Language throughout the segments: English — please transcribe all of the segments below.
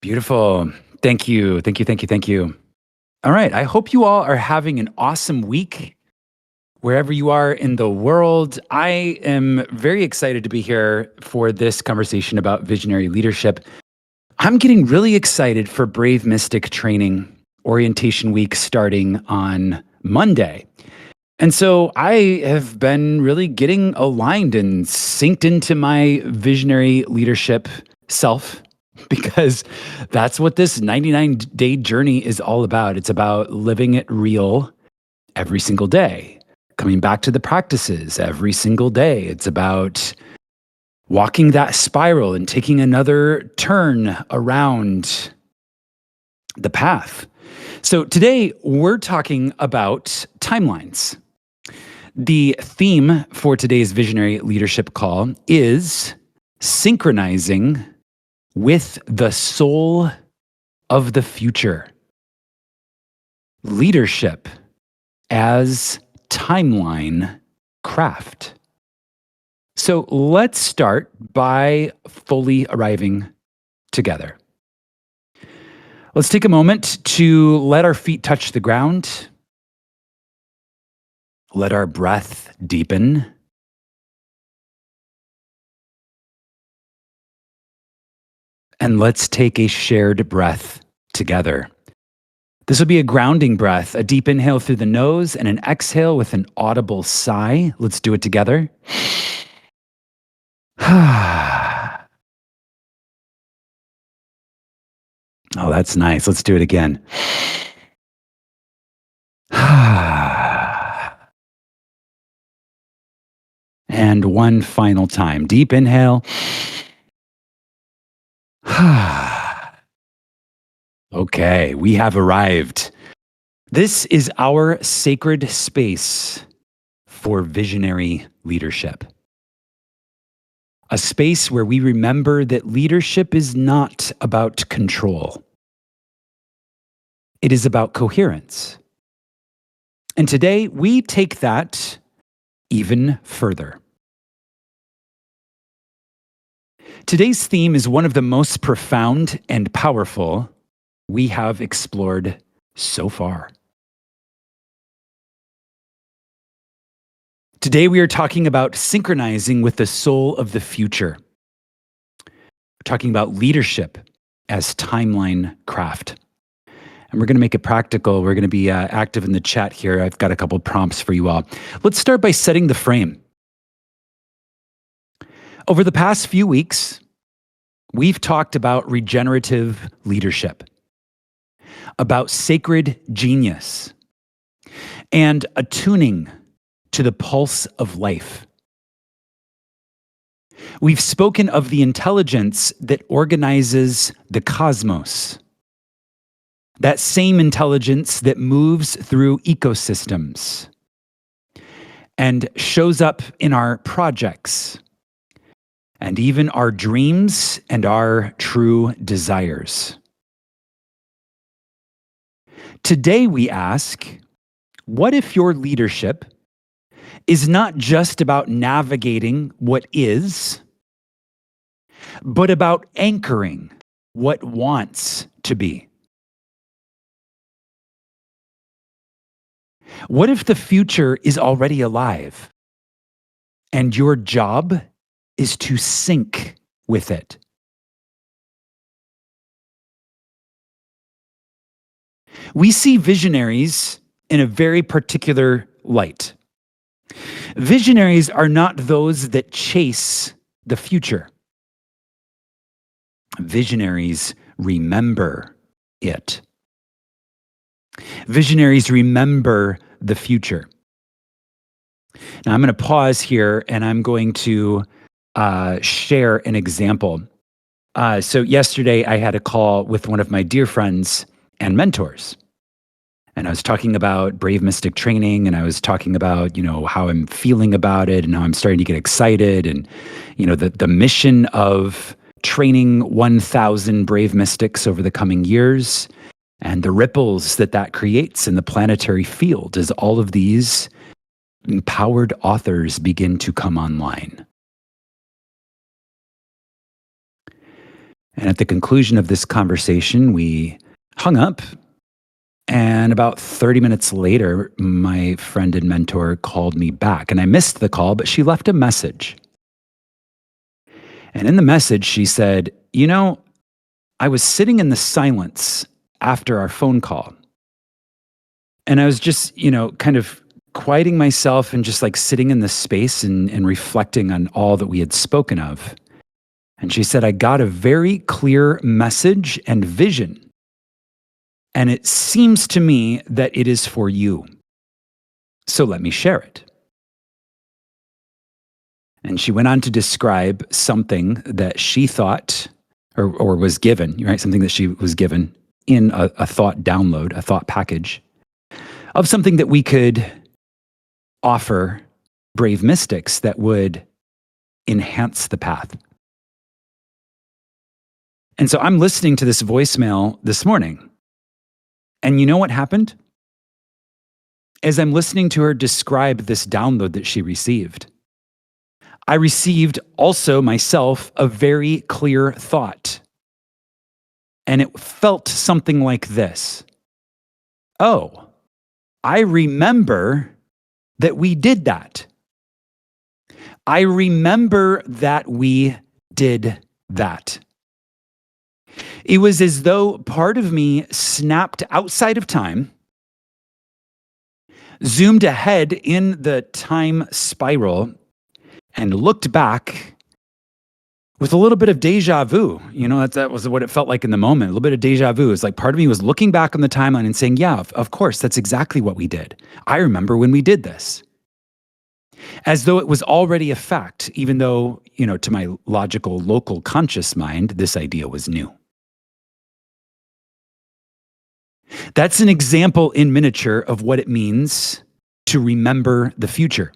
Beautiful. Thank you. Thank you. Thank you. Thank you. All right. I hope you all are having an awesome week wherever you are in the world. I am very excited to be here for this conversation about visionary leadership. I'm getting really excited for Brave Mystic training orientation week starting on Monday. And so I have been really getting aligned and synced into my visionary leadership self because that's what this 99-day journey is all about. It's about living it real every single day, coming back to the practices every single day. It's about walking that spiral and taking another turn around the path. So today we're talking about timelines. The theme for today's visionary leadership call is synchronizing with the soul of the future. Leadership as timeline craft. So let's start by fully arriving together. Let's take a moment to let our feet touch the ground. Let our breath deepen. And let's take a shared breath together. This will be a grounding breath, a deep inhale through the nose and an exhale with an audible sigh. Let's do it together. Oh, that's nice. Let's do it again. And one final time. Deep inhale. Okay, we have arrived. This is our sacred space for visionary leadership. A space where we remember that leadership is not about control. It is about coherence. And today we take that even further. Today's theme is one of the most profound and powerful we have explored so far. Today we are talking about synchronizing with the soul of the future. We're talking about leadership as timeline craft. And we're going to make it practical. We're going to be active in the chat here. I've got a couple prompts for you all. Let's start by setting the frame. Over the past few weeks, we've talked about regenerative leadership, about sacred genius, and attuning to the pulse of life. We've spoken of the intelligence that organizes the cosmos, that same intelligence that moves through ecosystems and shows up in our projects and even our dreams and our true desires. Today we ask, what if your leadership is not just about navigating what is, but about anchoring what wants to be? What if the future is already alive and your job is to sync with it? We see visionaries in a very particular light. Visionaries are not those that chase the future. Visionaries remember it. Visionaries remember the future. Now I'm going to pause here and I'm going to share an example. So yesterday I had a call with one of my dear friends and mentors. And I was talking about Brave Mystic training, and I was talking about, how I'm feeling about it and how I'm starting to get excited, and, the mission of training 1,000 Brave Mystics over the coming years and the ripples that creates in the planetary field as all of these empowered authors begin to come online. And at the conclusion of this conversation, we hung up. And about 30 minutes later, my friend and mentor called me back. And I missed the call, but she left a message. And in the message, she said, I was sitting in the silence after our phone call. And I was just, kind of quieting myself and just like sitting in the space and reflecting on all that we had spoken of. And she said, I got a very clear message and vision. And it seems to me that it is for you. So let me share it. And she went on to describe something that she thought or was given, right? Something that she was given in a thought download, a thought package of something that we could offer brave mystics that would enhance the path. And so I'm listening to this voicemail this morning. And you know what happened? As I'm listening to her describe this download that she received, I received also myself a very clear thought. And it felt something like this. Oh, I remember that we did that. I remember that we did that. It was as though part of me snapped outside of time, zoomed ahead in the time spiral, and looked back with a little bit of déjà vu. That was what it felt like in the moment, a little bit of déjà vu. It's like part of me was looking back on the timeline and saying, yeah, of course, that's exactly what we did. I remember when we did this. As though it was already a fact, even though, to my logical, local, conscious mind, this idea was new. That's an example in miniature of what it means to remember the future.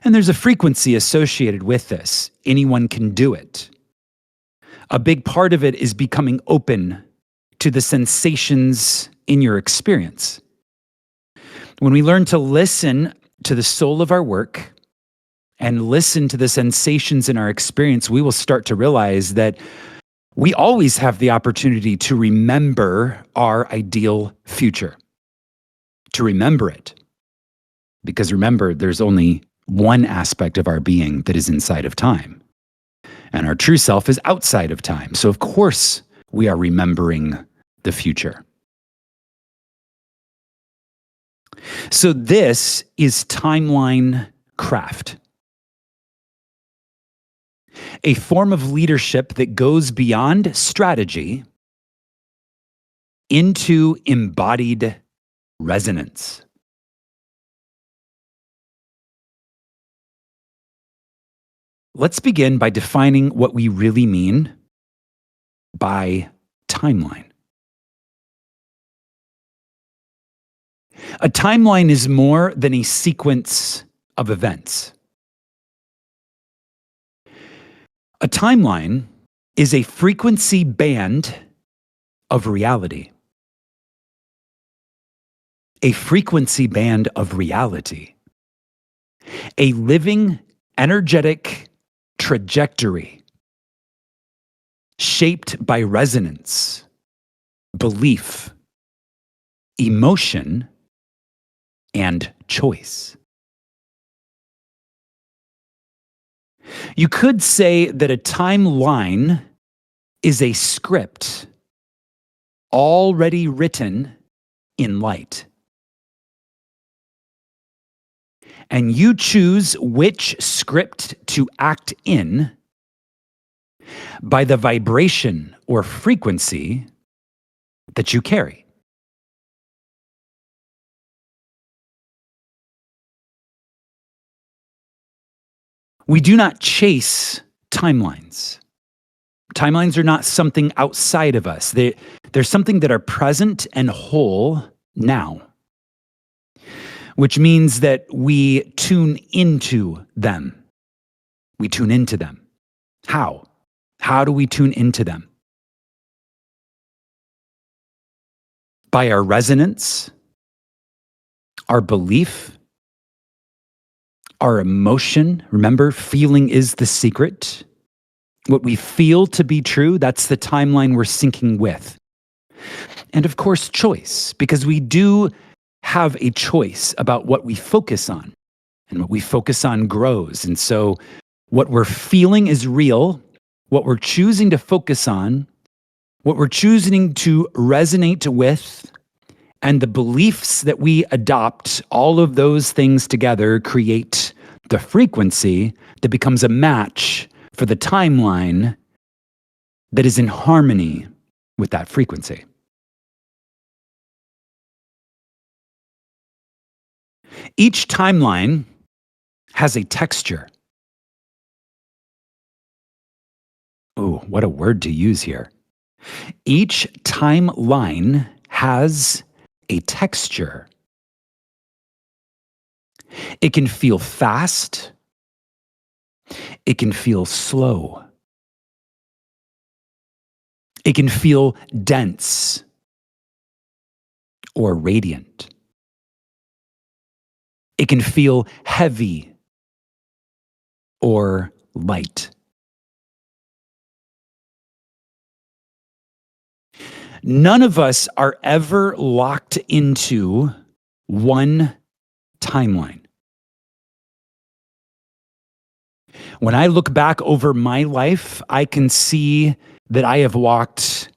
And there's a frequency associated with this. Anyone can do it. A big part of it is becoming open to the sensations in your experience. When we learn to listen to the soul of our work and listen to the sensations in our experience, we will start to realize that we always have the opportunity to remember our ideal future, to remember it. Because remember, there's only one aspect of our being that is inside of time. And our true self is outside of time. So of course, we are remembering the future. So this is timeline craft. A form of leadership that goes beyond strategy into embodied resonance. Let's begin by defining what we really mean by timeline. A timeline is more than a sequence of events. A timeline is a frequency band of reality. A frequency band of reality. A living, energetic trajectory shaped by resonance, belief, emotion, and choice. You could say that a timeline is a script already written in light. And you choose which script to act in by the vibration or frequency that you carry. We do not chase timelines. Timelines are not something outside of us. They're something that are present and whole now, which means that we tune into them. We tune into them. How? How do we tune into them? By our resonance, our belief, our emotion. Remember, feeling is the secret. What we feel to be true, that's the timeline we're syncing with. And of course, choice, because we do have a choice about what we focus on, and what we focus on grows. And so what we're feeling is real, what we're choosing to focus on, what we're choosing to resonate with, and the beliefs that we adopt, all of those things together create the frequency that becomes a match for the timeline that is in harmony with that frequency. Each timeline has a texture. Oh, what a word to use here. Each timeline has a texture. It can feel fast. It can feel slow. It can feel dense or radiant. It can feel heavy or light. None of us are ever locked into one timeline. When I look back over my life, I can see that I have walked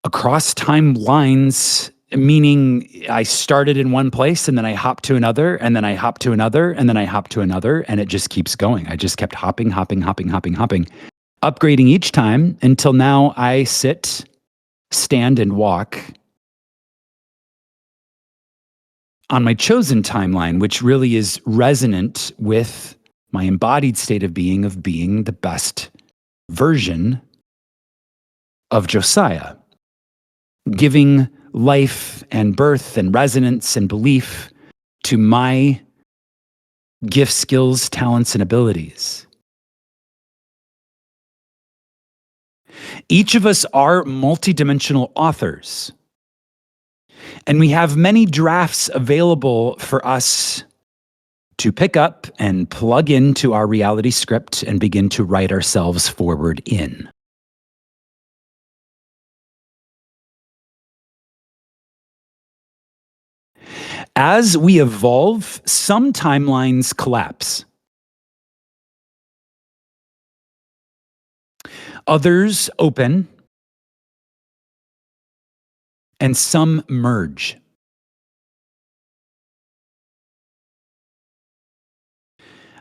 across timelines, meaning I started in one place and then I hopped to another, and then I hopped to another, and then I hopped to another, and it just keeps going. I just kept hopping, upgrading each time until now I sit, stand, and walk on my chosen timeline, which really is resonant with my embodied state of being the best version of Josiah, giving life and birth and resonance and belief to my gifts, skills, talents, and abilities. Each of us are multidimensional authors, and we have many drafts available for us to pick up and plug into our reality script and begin to write ourselves forward in. As we evolve, some timelines collapse. Others open, and some merge.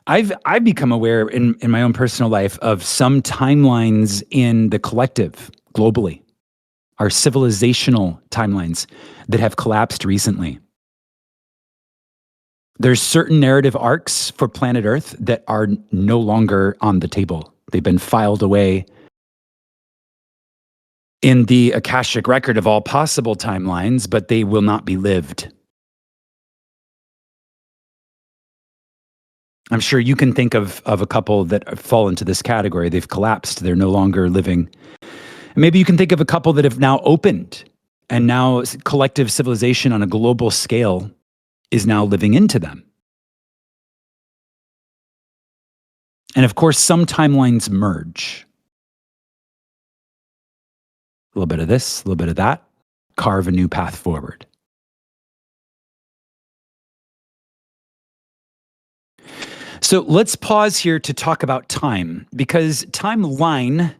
I've become aware in my own personal life of some timelines in the collective globally, our civilizational timelines that have collapsed recently. There's certain narrative arcs for planet Earth that are no longer on the table. They've been filed away in the Akashic record of all possible timelines, but they will not be lived. I'm sure you can think of a couple that fall into this category. They've collapsed. They're no longer living. And maybe you can think of a couple that have now opened, and now collective civilization on a global scale is now living into them. And of course, some timelines merge. A little bit of this, a little bit of that, carve a new path forward. So let's pause here to talk about time, because timeline,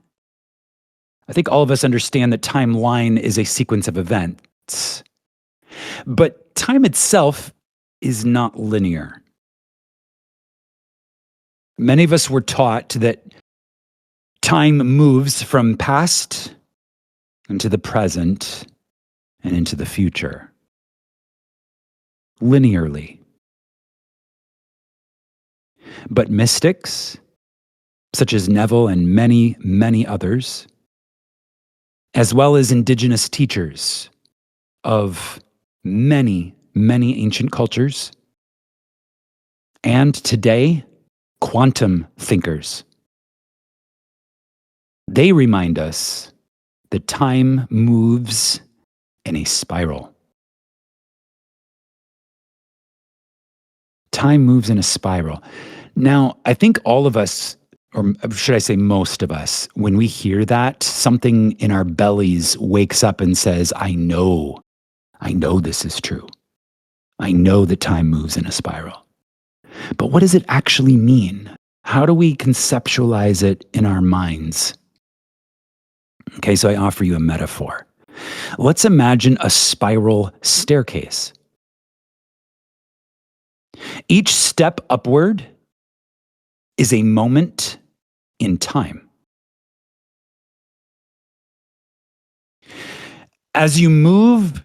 I think all of us understand that timeline is a sequence of events. But time itself is not linear. Many of us were taught that time moves from past into the present and into the future, linearly. But mystics, such as Neville and many, many others, as well as indigenous teachers of many, many ancient cultures, and today, quantum thinkers, they remind us that time moves in a spiral. Time moves in a spiral. Now, I think all of us or should I say most of us, when we hear that, something in our bellies wakes up and says, I know this is true. I know that time moves in a spiral. But what does it actually mean? How do we conceptualize it in our minds? Okay, so I offer you a metaphor. Let's imagine a spiral staircase. Each step upward is a moment in time. As you move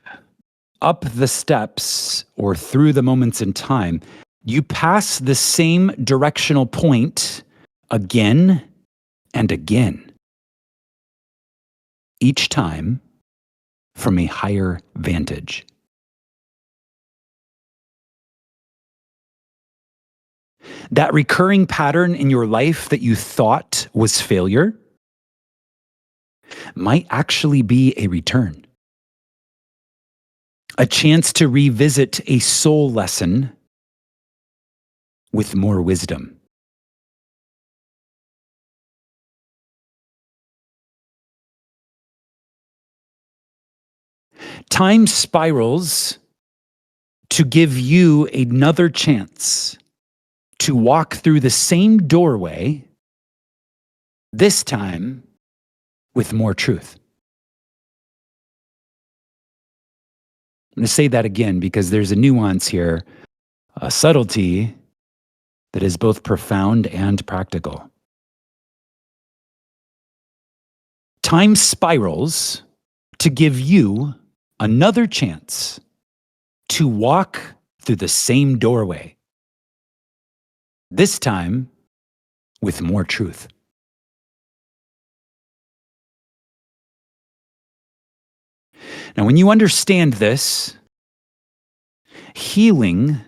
up the steps or through the moments in time, you pass the same directional point again and again, each time from a higher vantage. That recurring pattern in your life that you thought was failure might actually be a return, a chance to revisit a soul lesson with more wisdom. Time spirals to give you another chance to walk through the same doorway, this time with more truth. I'm going to say that again because there's a nuance here, a subtlety that is both profound and practical. Time spirals to give you another chance to walk through the same doorway, this time with more truth. Now, when you understand this, healing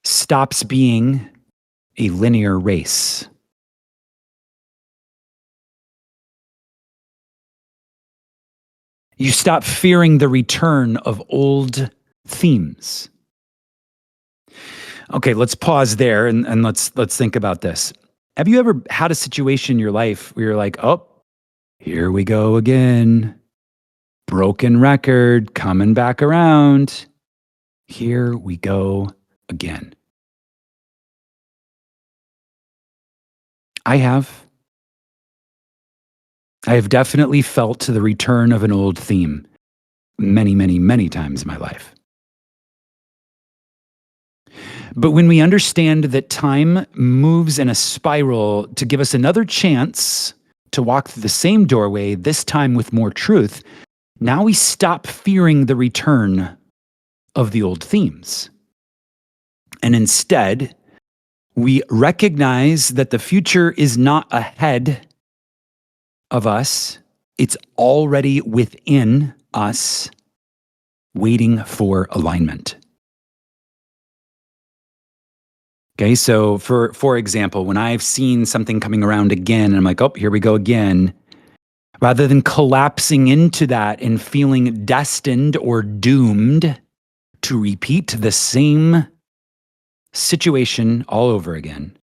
stops being a linear race. You stop fearing the return of old themes. Okay, let's pause there and let's think about this. Have you ever had a situation in your life where you're like, oh, here we go again. Broken record coming back around. Here we go again. I have definitely felt the return of an old theme many, many, many times in my life. But when we understand that time moves in a spiral to give us another chance to walk through the same doorway, this time with more truth, now we stop fearing the return of the old themes. And instead, we recognize that the future is not ahead of us, it's already within us, waiting for alignment. Okay, so for example, when I've seen something coming around again, and I'm like, oh, here we go again, rather than collapsing into that and feeling destined or doomed to repeat the same situation all over again,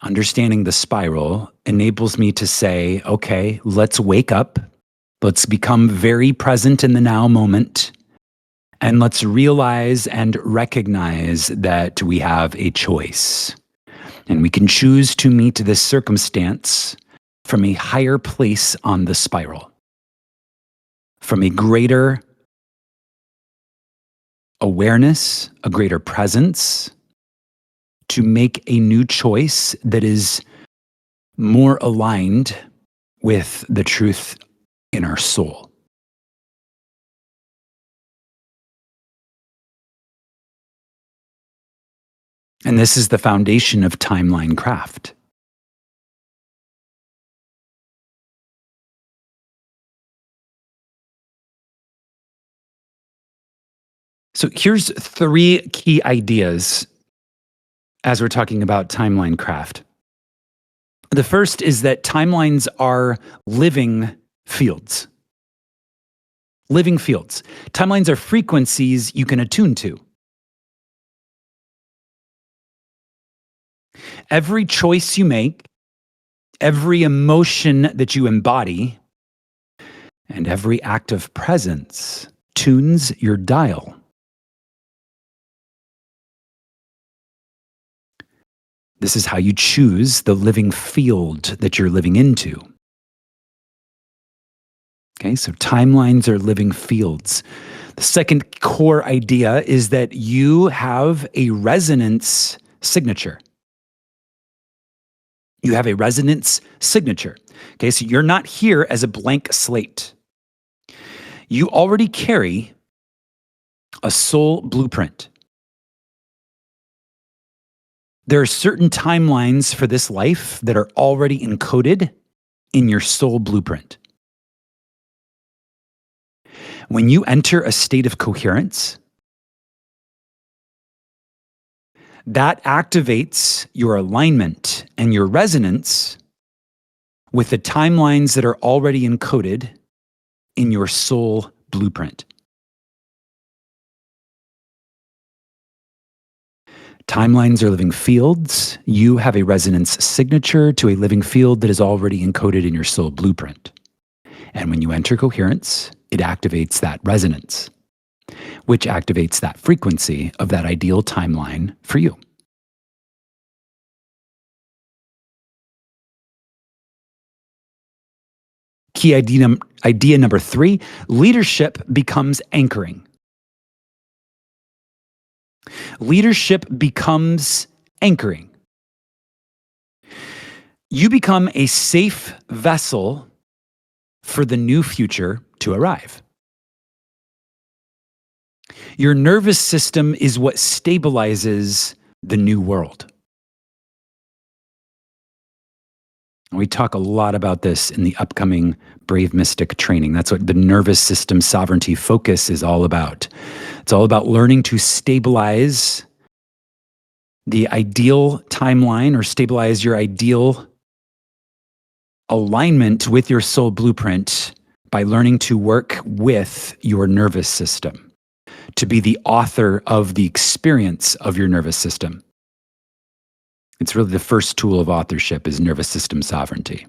understanding the spiral enables me to say, okay, let's wake up. Let's become very present in the now moment. And let's realize and recognize that we have a choice. And we can choose to meet this circumstance from a higher place on the spiral, from a greater awareness, a greater presence, to make a new choice that is more aligned with the truth in our soul. And this is the foundation of timeline craft. So here's 3 key ideas as we're talking about timeline craft. The first is that timelines are living fields. Living fields. Timelines are frequencies you can attune to. Every choice you make, every emotion that you embody, and every act of presence tunes your dial. This is how you choose the living field that you're living into. Okay, so timelines are living fields. The second core idea is that you have a resonance signature. You have a resonance signature. Okay, so you're not here as a blank slate. You already carry a soul blueprint. There are certain timelines for this life that are already encoded in your soul blueprint. When you enter a state of coherence, that activates your alignment and your resonance with the timelines that are already encoded in your soul blueprint. Timelines are living fields. You have a resonance signature to a living field that is already encoded in your soul blueprint. And when you enter coherence, it activates that resonance, which activates that frequency of that ideal timeline for you. Key idea number 3, leadership becomes anchoring. Leadership becomes anchoring. You become a safe vessel for the new future to arrive. Your nervous system is what stabilizes the new world. We talk a lot about this in the upcoming Brave Mystic training. That's what the nervous system sovereignty focus is all about. It's all about learning to stabilize the ideal timeline or stabilize your ideal alignment with your soul blueprint by learning to work with your nervous system, to be the author of the experience of your nervous system. It's really the first tool of authorship is nervous system sovereignty.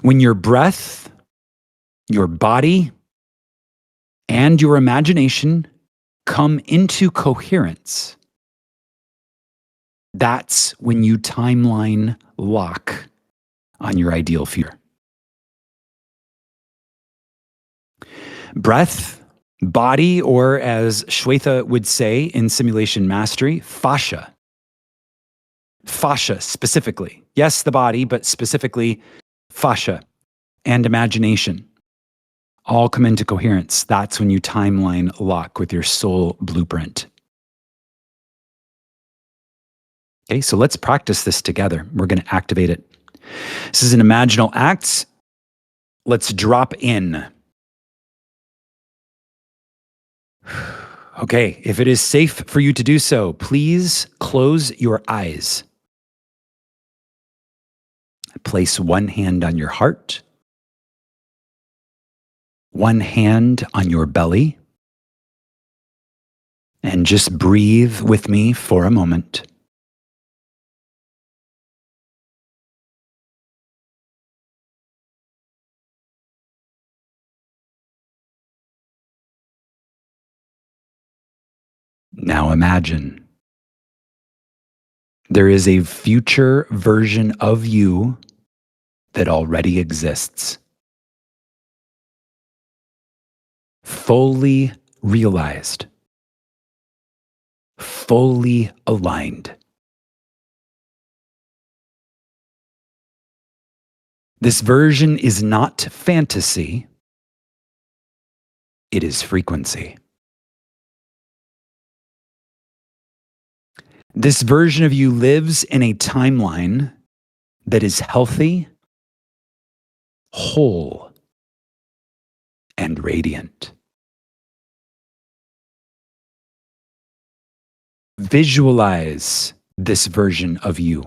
When your breath, your body, and your imagination come into coherence, that's when you timeline lock on your ideal future. Breath, body, or as Shweta would say in simulation mastery, fascia. Fascia specifically. Yes, the body, but specifically fascia and imagination all come into coherence. That's when you timeline lock with your soul blueprint. Okay, so let's practice this together. We're going to activate it. This is an imaginal act. Let's drop in. Okay, if it is safe for you to do so, please close your eyes. Place one hand on your heart, one hand on your belly, and just breathe with me for a moment. Now imagine there is a future version of you that already exists, fully realized, fully aligned. This version is not fantasy, it is frequency. This version of you lives in a timeline that is healthy, whole, and radiant. Visualize this version of you.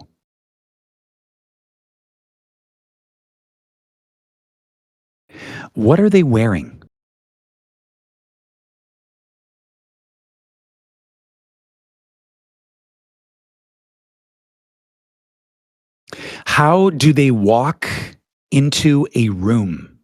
What are they wearing? How do they walk into a room?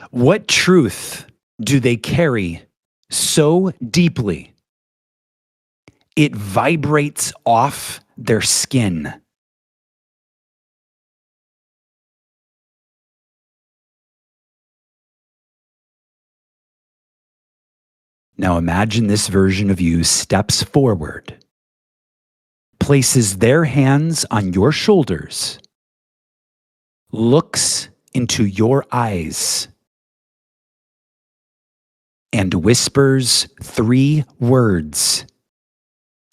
What truth do they carry so deeply it vibrates off their skin? Now imagine this version of you steps forward, places their hands on your shoulders, looks into your eyes, and whispers 3 words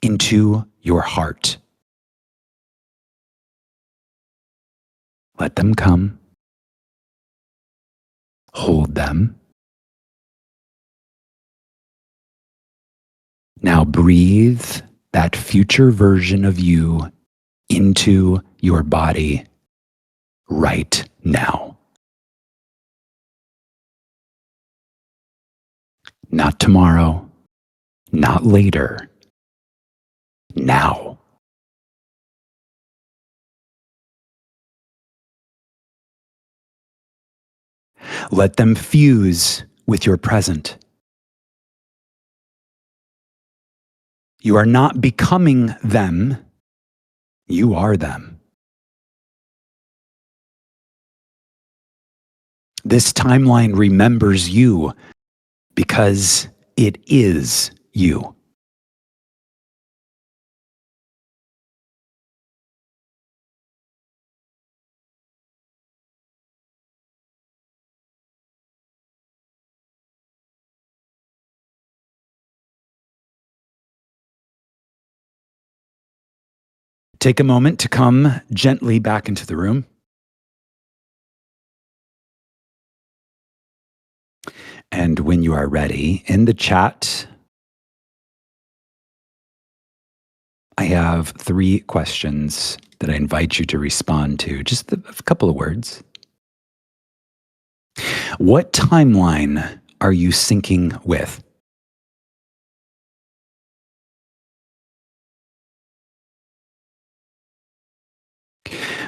into your heart. Let them come. Hold them. Now breathe that future version of you into your body right now. Not tomorrow, not later, now. Let them fuse with your present. You are not becoming them, you are them. This timeline remembers you because it is you. Take a moment to come gently back into the room. And when you are ready, in the chat, I have 3 questions that I invite you to respond to. Just a couple of words. What timeline are you syncing with?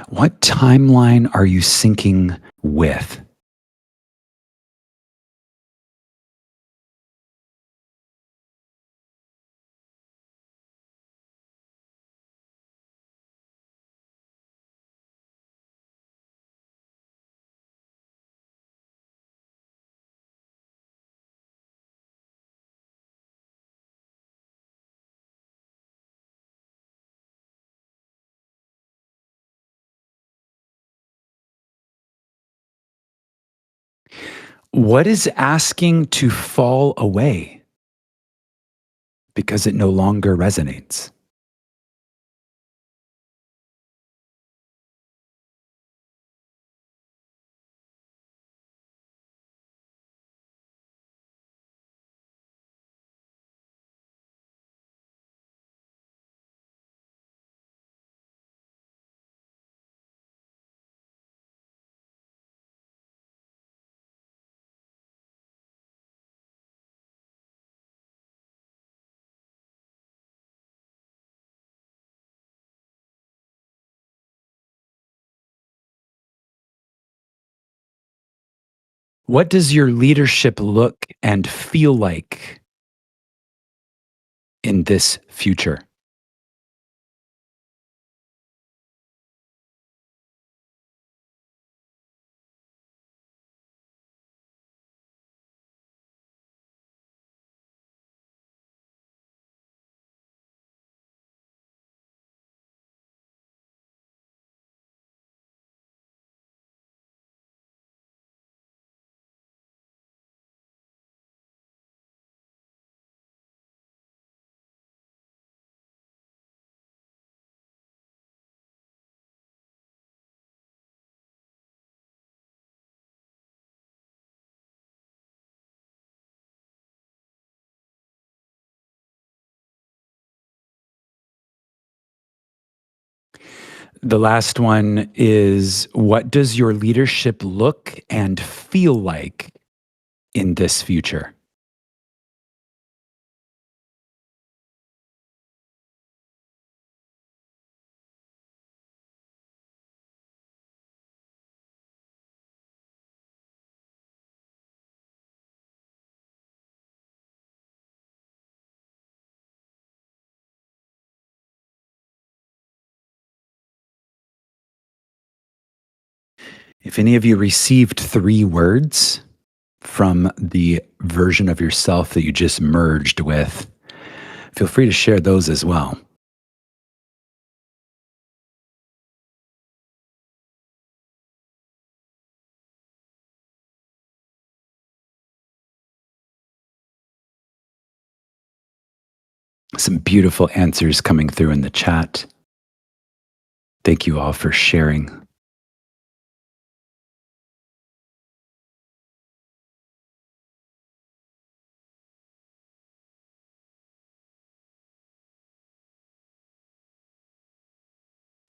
What timeline are you syncing with? What is asking to fall away because it no longer resonates? What does your leadership look and feel like in this future? The last one is, what does your leadership look and feel like in this future? If any of you received 3 words from the version of yourself that you just merged with, feel free to share those as well. Some beautiful answers coming through in the chat. Thank you all for sharing.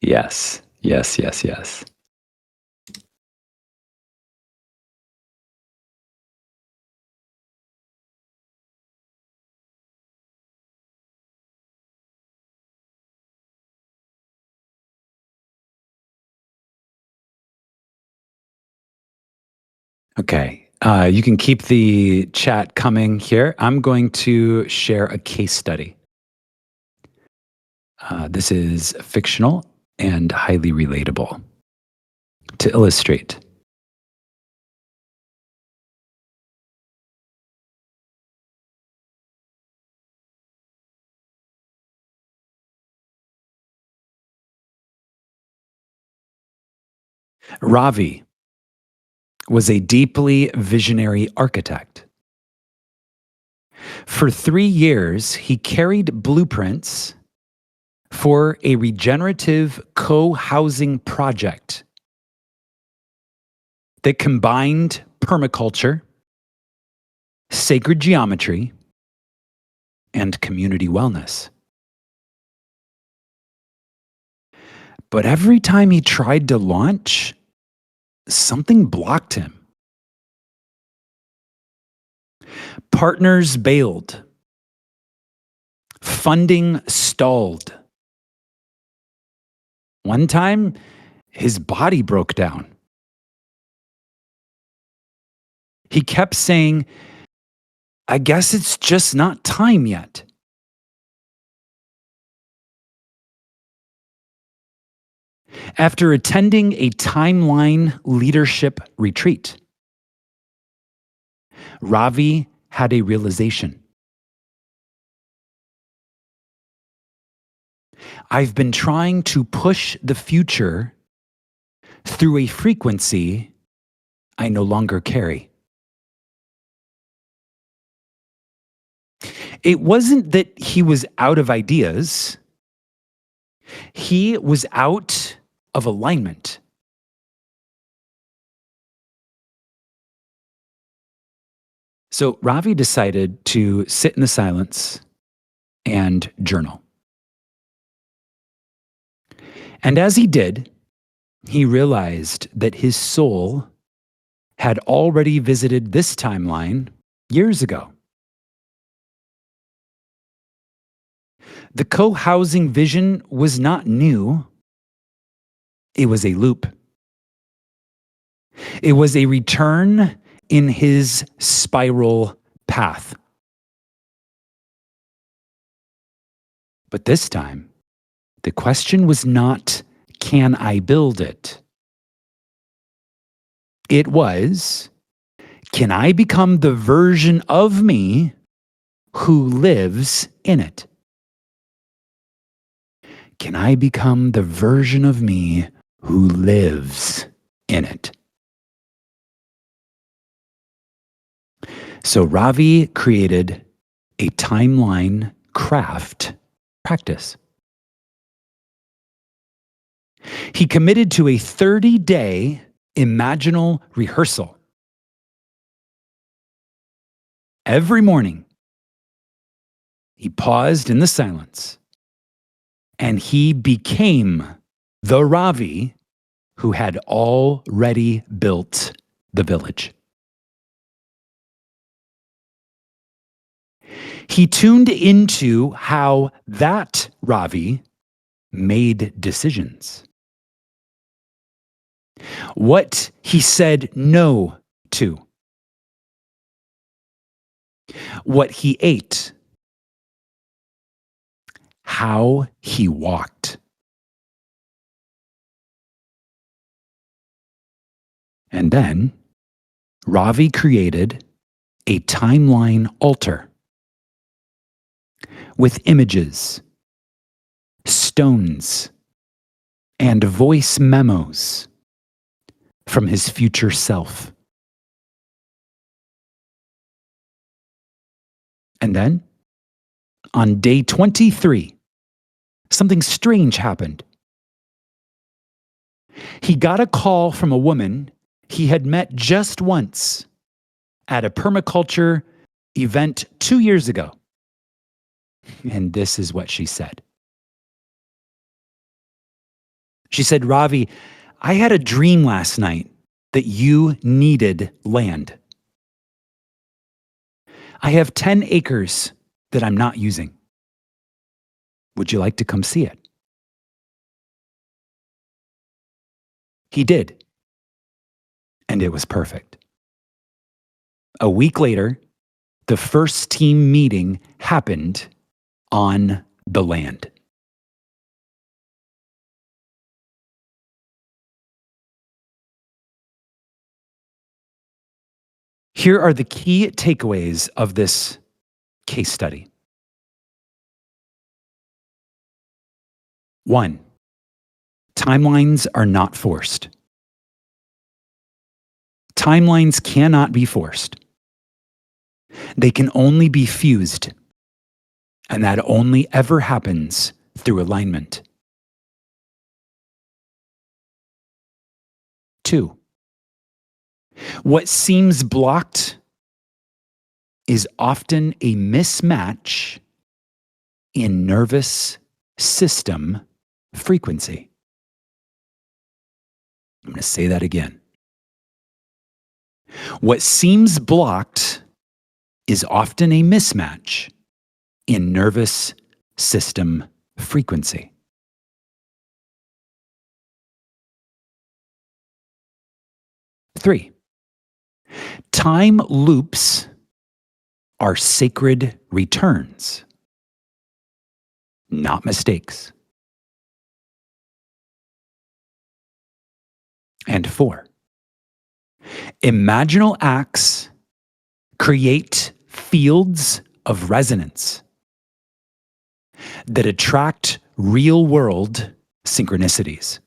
Yes, yes, yes, yes. Okay. You can keep the chat coming here. I'm going to share a case study. This is fictional and highly relatable. To illustrate, Ravi was a deeply visionary architect. For 3 years, he carried blueprints for a regenerative co housing project that combined permaculture, sacred geometry, and community wellness. But every time he tried to launch, something blocked him. Partners bailed, funding stalled. One time, his body broke down. He kept saying, I guess it's just not time yet. After attending a timeline leadership retreat, Ravi had a realization. I've been trying to push the future through a frequency I no longer carry. It wasn't that he was out of ideas, he was out of alignment. So Ravi decided to sit in the silence and journal. And as he did, he realized that his soul had already visited this timeline years ago. The co housing vision was not new, it was a loop. It was a return in his spiral path. But this time, the question was not, can I build it? It was, can I become the version of me who lives in it? Can I become the version of me who lives in it? So Ravi created a timeline craft practice. He committed to a 30-day imaginal rehearsal. Every morning, he paused in the silence and he became the Ravi who had already built the village. He tuned into how that Ravi made decisions. What he said no to. What he ate. How he walked. And then Ravi created a timeline altar with images, stones, and voice memos from his future self. And then, on day 23, something strange happened. He got a call from a woman he had met just once at a permaculture event 2 years ago. And this is what she said. She said, Ravi, I had a dream last night that you needed land. I have 10 acres that I'm not using. Would you like to come see it? He did. And it was perfect. A week later, the first team meeting happened on the land. Here are the key takeaways of this case study. 1, timelines are not forced. Timelines cannot be forced. They can only be fused, and that only ever happens through alignment. 2, what seems blocked is often a mismatch in nervous system frequency. I'm going to say that again. What seems blocked is often a mismatch in nervous system frequency. 3, time loops are sacred returns, not mistakes. And 4, imaginal acts create fields of resonance that attract real-world synchronicities.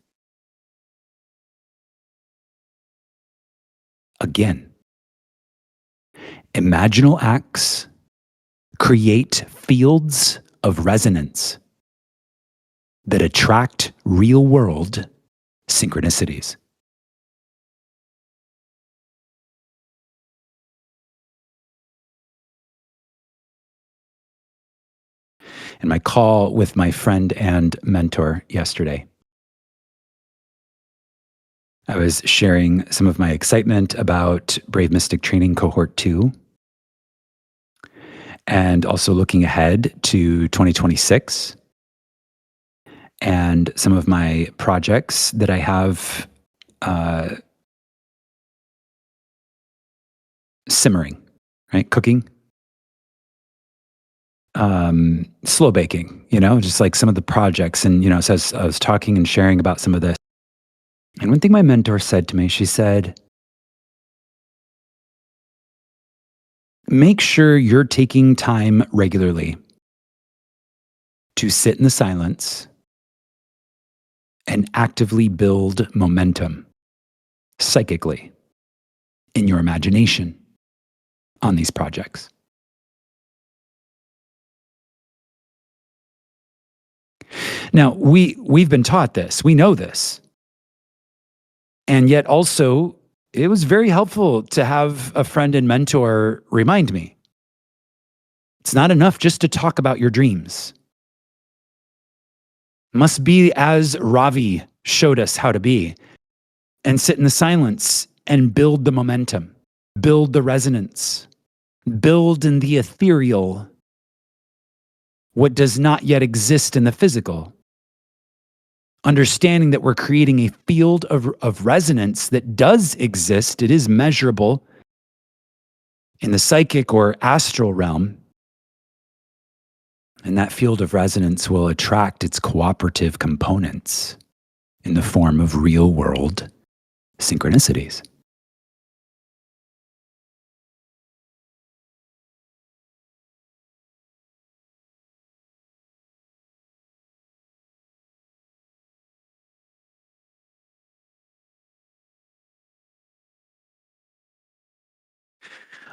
Again, imaginal acts create fields of resonance that attract real-world synchronicities. In my call with my friend and mentor yesterday, I was sharing some of my excitement about Brave Mystic Training Cohort 2, and also looking ahead to 2026, and some of my projects that I have simmering, right? Cooking. Slow baking, just like some of the projects. And, so I was talking and sharing about some of this. And one thing my mentor said to me, she said, make sure you're taking time regularly to sit in the silence and actively build momentum psychically in your imagination on these projects. Now, we've been taught this. We know this. And yet also, it was very helpful to have a friend and mentor remind me. It's not enough just to talk about your dreams. Must be as Ravi showed us how to be, and sit in the silence and build the momentum, build the resonance, build in the ethereal what does not yet exist in the physical. Understanding that we're creating a field of resonance that does exist, it is measurable in the psychic or astral realm. And that field of resonance will attract its cooperative components in the form of real world synchronicities.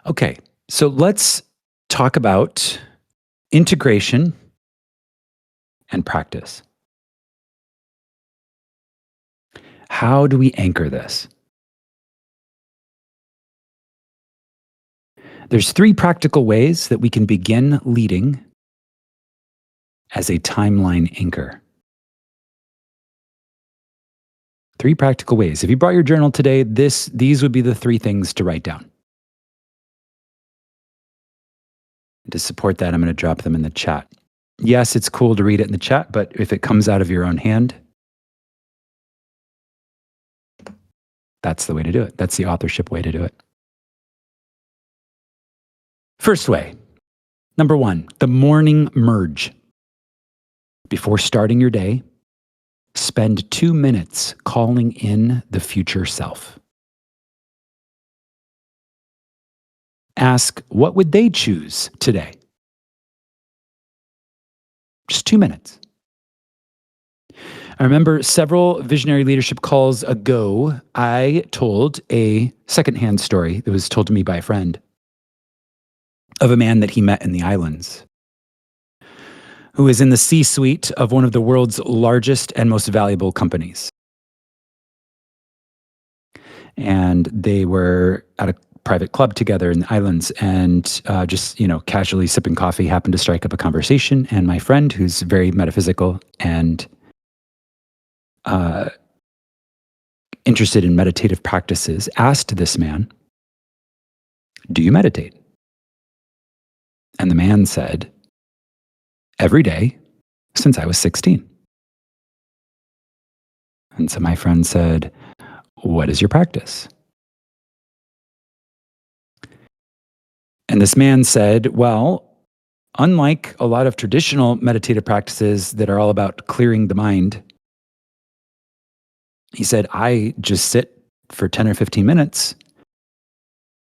Okay, so let's talk about integration and practice. How do we anchor this? There's three practical ways that we can begin leading as a timeline anchor. Three practical ways. If you brought your journal today, these would be the three things to write down. To support that, I'm going to drop them in the chat. Yes, it's cool to read it in the chat, but if it comes out of your own hand, that's the way to do it. That's the authorship way to do it. First way, number one, the morning merge. Before starting your day, spend 2 minutes calling in the future self. Ask, what would they choose today? Just 2 minutes. I remember several visionary leadership calls ago, I told a secondhand story that was told to me by a friend of a man that he met in the islands who is in the C-suite of one of the world's largest and most valuable companies. And they were at a private club together in the islands and just, casually sipping coffee, happened to strike up a conversation. And my friend, who's very metaphysical and interested in meditative practices, asked this man, do you meditate? And the man said, every day since I was 16. And so my friend said, what is your practice? And this man said, well, unlike a lot of traditional meditative practices that are all about clearing the mind, he said, I just sit for 10 or 15 minutes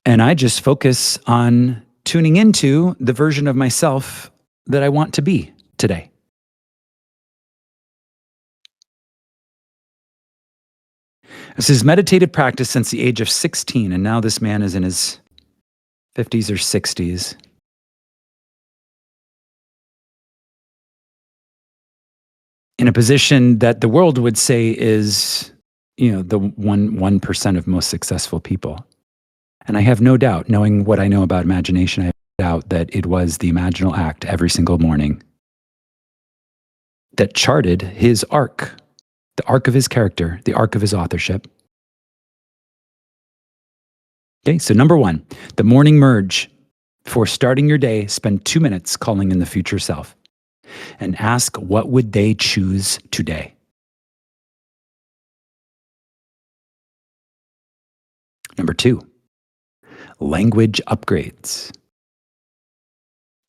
and I just focus on tuning into the version of myself that I want to be today. This is meditative practice since the age of 16, and now this man is in his 50s or 60s. In a position that the world would say is, the 1% of most successful people. And I have no doubt, knowing what I know about imagination, I have no doubt that it was the imaginal act every single morning that charted his arc, the arc of his character, the arc of his authorship. Okay, so number one, the morning merge. Before starting your day, spend 2 minutes calling in the future self and ask, what would they choose today? Number two, language upgrades.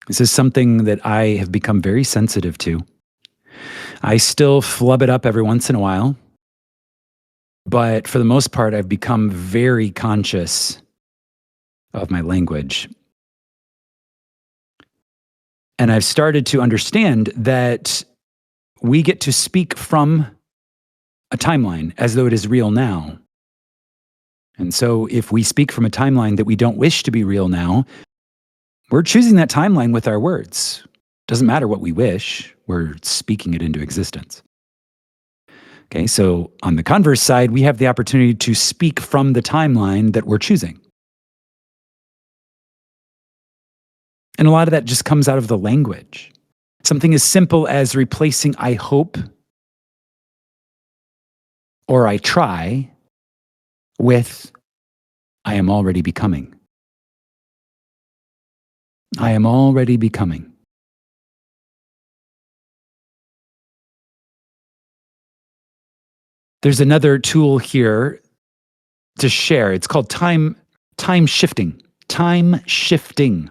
This is something that I have become very sensitive to. I still flub it up every once in a while, but for the most part, I've become very conscious of my language. And I've started to understand that we get to speak from a timeline as though it is real now. And so if we speak from a timeline that we don't wish to be real now, we're choosing that timeline with our words. Doesn't matter what we wish, we're speaking it into existence. Okay, so on the converse side, we have the opportunity to speak from the timeline that we're choosing. And a lot of that just comes out of the language. Something as simple as replacing I hope or I try with I am already becoming. I am already becoming. There's another tool here to share. It's called time shifting. Time shifting.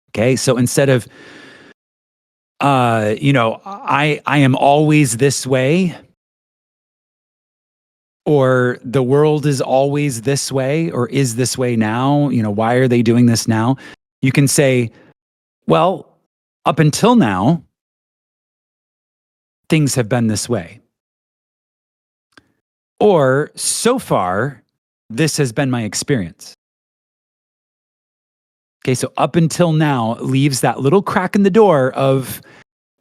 Okay, so instead of I am always this way, or the world is always this way, or is this way now, why are they doing this now? You can say, well, up until now, things have been this way. Or so far, this has been my experience. Okay, so up until now leaves that little crack in the door of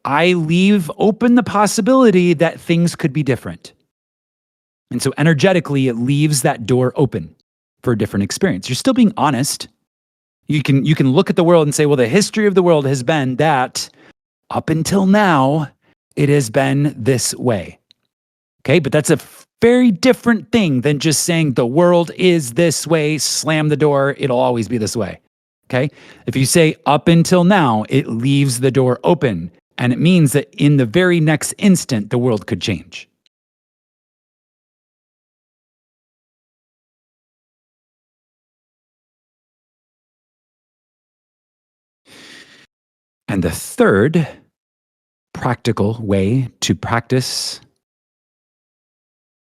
I leave open the possibility that things could be different. And so energetically, it leaves that door open for a different experience. You're still being honest. You can look at the world and say, well, the history of the world has been that up until now, it has been this way. Okay, but that's a very different thing than just saying the world is this way, slam the door, it'll always be this way. Okay, if you say up until now, it leaves the door open. And it means that in the very next instant, the world could change. And the third practical way to practice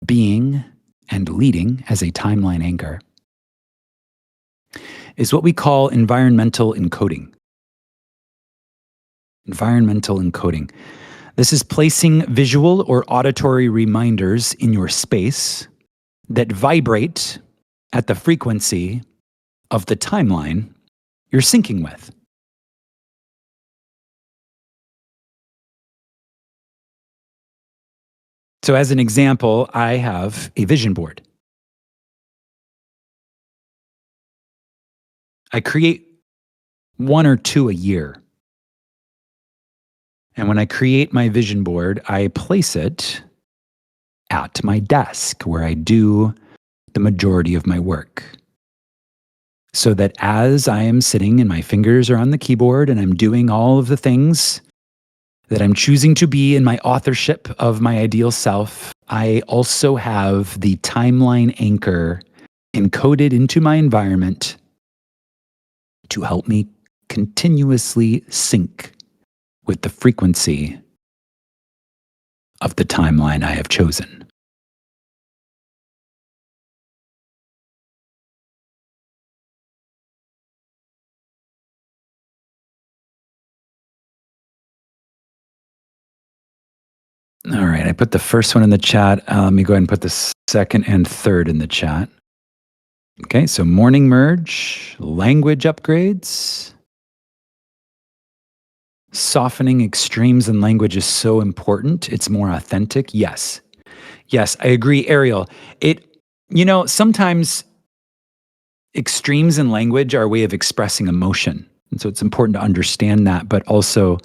being and leading as a timeline anchor is what we call environmental encoding. Environmental encoding. This is placing visual or auditory reminders in your space that vibrate at the frequency of the timeline you're syncing with. So as an example, I have a vision board. I create one or two a year. And when I create my vision board, I place it at my desk where I do the majority of my work. So that as I am sitting and my fingers are on the keyboard and I'm doing all of the things that I'm choosing to be in my authorship of my ideal self, I also have the timeline anchor encoded into my environment to help me continuously sync with the frequency of the timeline I have chosen. All right, I put the first one in the chat. Let me go ahead and put the second and third in the chat. Okay, so morning merge, language upgrades. Softening extremes in language is so important. It's more authentic. Yes. Yes, I agree, Ariel. Sometimes extremes in language are a way of expressing emotion. And so it's important to understand that, but also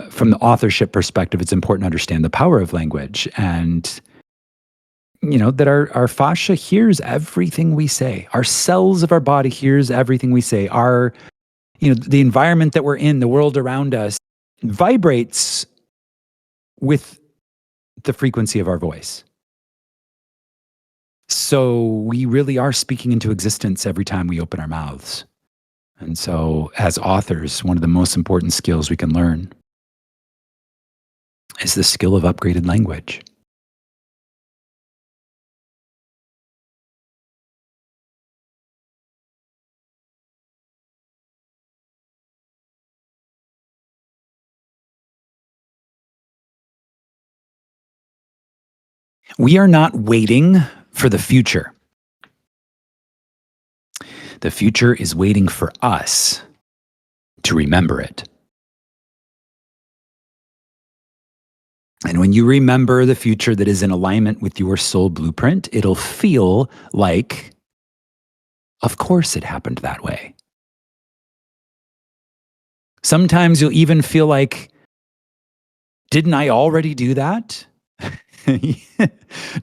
from the authorship perspective, it's important to understand the power of language and that our fascia hears everything we say. Our cells of our body hears everything we say. The environment that we're in, the world around us, vibrates with the frequency of our voice. So we really are speaking into existence every time we open our mouths. And so as authors, one of the most important skills we can learn is the skill of upgraded language. We are not waiting for the future. The future is waiting for us to remember it. And when you remember the future that is in alignment with your soul blueprint, it'll feel like, of course it happened that way. Sometimes you'll even feel like, didn't I already do that?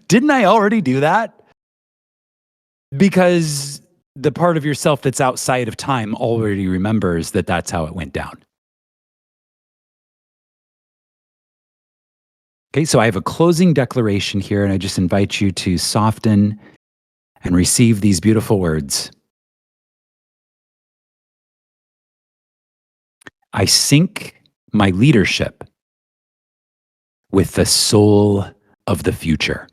Didn't I already do that? Because the part of yourself that's outside of time already remembers that that's how it went down. Okay, so I have a closing declaration here, and I just invite you to soften and receive these beautiful words. I sync my leadership with the soul of the future.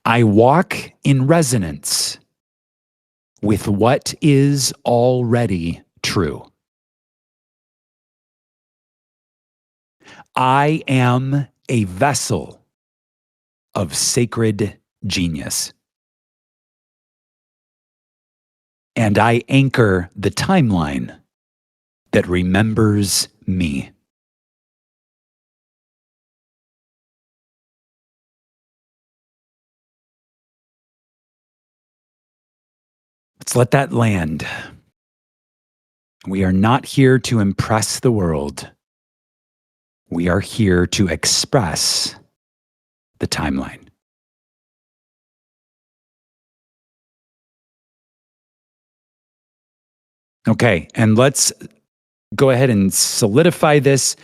I walk in resonance with what is already true. I am a vessel of sacred genius. And I anchor the timeline that remembers me. Let's let that land. We are not here to impress the world. We are here to express the timeline. Okay, and let's go ahead and solidify this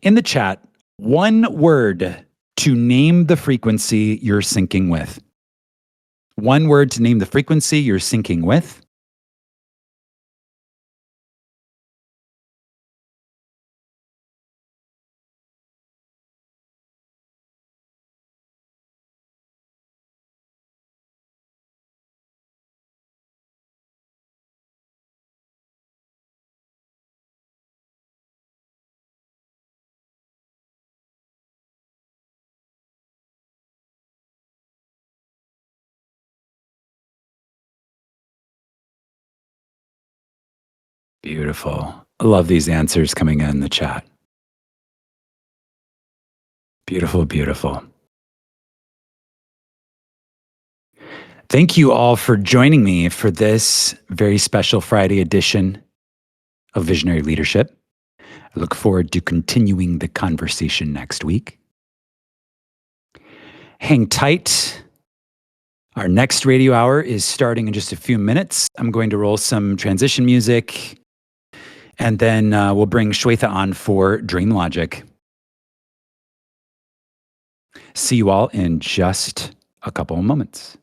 in the chat. One word to name the frequency you're syncing with. One word to name the frequency you're syncing with. Beautiful. I love these answers coming in the chat. Beautiful, beautiful. Thank you all for joining me for this very special Friday edition of Visionary Leadership. I look forward to continuing the conversation next week. Hang tight. Our next radio hour is starting in just a few minutes. I'm going to roll some transition music, and then we'll bring Shweta on for DreamLogic. See you all in just a couple of moments.